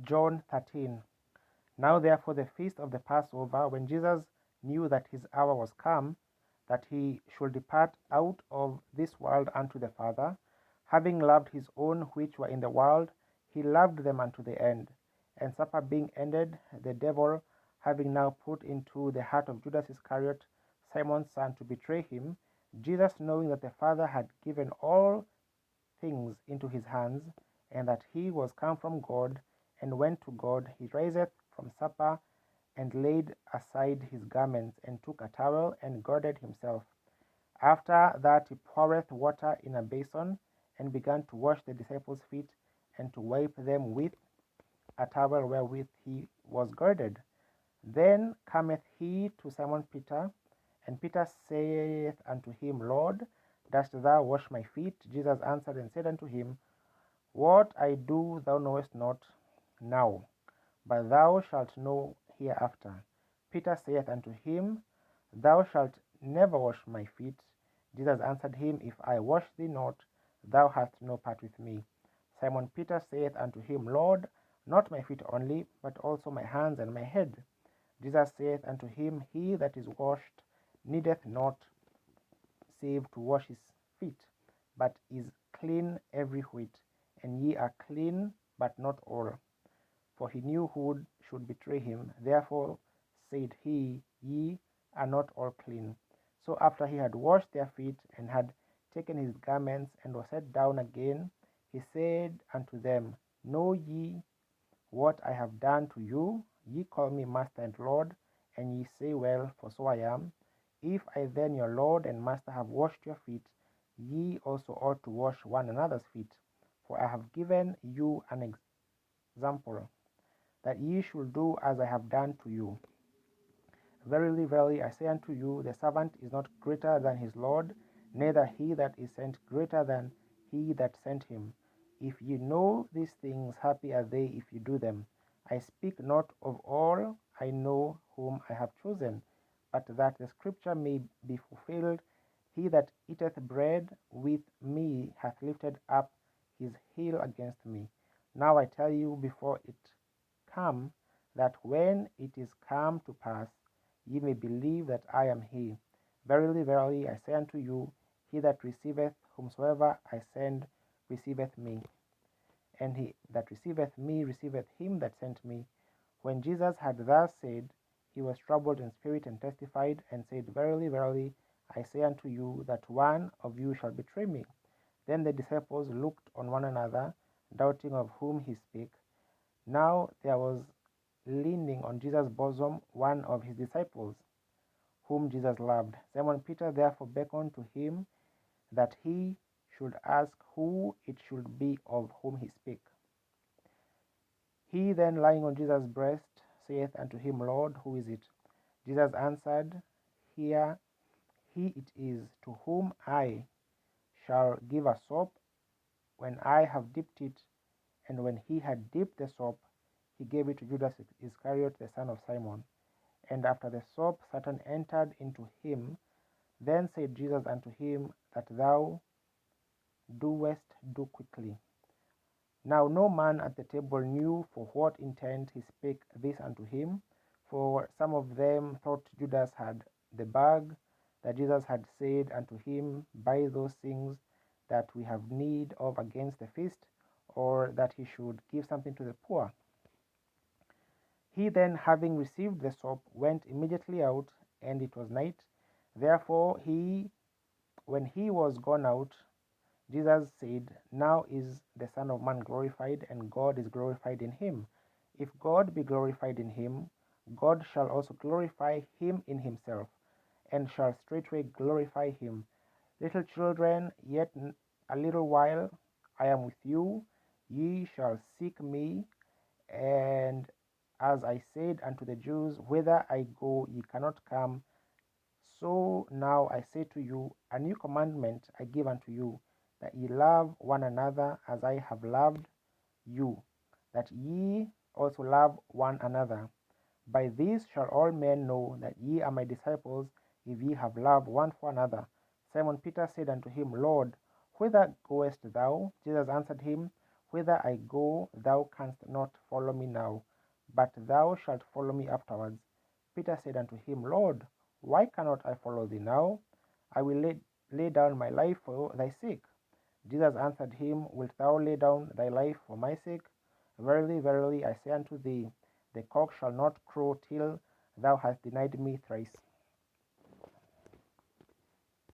John 13. Now therefore the feast of the Passover, when Jesus knew that his hour was come, that he should depart out of this world unto the Father, having loved his own which were in the world, he loved them unto the end. And supper being ended, the devil having now put into the heart of Judas Iscariot, Simon's son, to betray him, Jesus, knowing that the Father had given all things into his hands, and that he was come from God, and went to God, he riseth from supper, and laid aside his garments, and took a towel, and girded himself. After that he poureth water in a basin, and began to wash the disciples' feet, and to wipe them with a towel wherewith he was girded. Then cometh he to Simon Peter, and Peter saith unto him, Lord, dost thou wash my feet? Jesus answered and said unto him, What I do thou knowest not now, but thou shalt know hereafter. Peter saith unto him, Thou shalt never wash my feet. Jesus answered him, If I wash thee not, thou hast no part with me. Simon Peter saith unto him, Lord, not my feet only, but also my hands and my head. Jesus saith unto him, He that is washed needeth not save to wash his feet, but is clean every whit. And ye are clean, but not all. For he knew who should betray him. Therefore said he, Ye are not all clean. So after he had washed their feet, and had taken his garments, and was set down again, he said unto them, Know ye what I have done to you? Ye call me Master and Lord, and ye say, Well, for so I am. If I then, your Lord and Master, have washed your feet, ye also ought to wash one another's feet. For I have given you an example, that ye should do as I have done to you. Verily, verily, I say unto you, the servant is not greater than his Lord, neither he that is sent greater than he that sent him. If ye know these things, happy are they if ye do them. I speak not of all I know whom I have chosen, but that the scripture may be fulfilled, He that eateth bread with me hath lifted up his heel against me. Now I tell you before it come, that when it is come to pass, ye may believe that I am he. Verily, verily, I say unto you, he that receiveth whomsoever I send receiveth me, and he that receiveth me receiveth him that sent me. When Jesus had thus said, he was troubled in spirit, and testified, and said, Verily, verily, I say unto you, that one of you shall betray me. Then the disciples looked on one another, doubting of whom he spake. Now there was leaning on Jesus' bosom one of his disciples, whom Jesus loved. Simon Peter therefore beckoned to him that he should ask who it should be of whom he spake. He then, lying on Jesus' breast, saith unto him, Lord, who is it? Jesus answered, Here he it is, to whom I shall give a sop when I have dipped it. And when he had dipped the sop, he gave it to Judas Iscariot, the son of Simon. And after the sop, Satan entered into him. Then said Jesus unto him, That thou doest, do quickly. Now no man at the table knew for what intent he spake this unto him, for some of them thought Judas had the bag, that Jesus had said unto him, Buy those things that we have need of against the feast, or that he should give something to the poor. He then, having received the sop, went immediately out, and it was night. Therefore when he was gone out, Jesus said, Now is the Son of Man glorified, and God is glorified in him. If God be glorified in him, God shall also glorify him in himself, and shall straightway glorify him. Little children, yet a little while I am with you. Ye shall seek me, and as I said unto the Jews, Whither I go, ye cannot come. So now I say to you, a new commandment I give unto you, that ye love one another as I have loved you, that ye also love one another. By this shall all men know that ye are my disciples, if ye have love one for another. Simon Peter said unto him, Lord, whither goest thou? Jesus answered him, Whither I go, thou canst not follow me now, but thou shalt follow me afterwards. Peter said unto him, Lord, why cannot I follow thee now? I will lay down my life for thy sake. Jesus answered him, Wilt thou lay down thy life for my sake? Verily, verily, I say unto thee, the cock shall not crow till thou hast denied me thrice.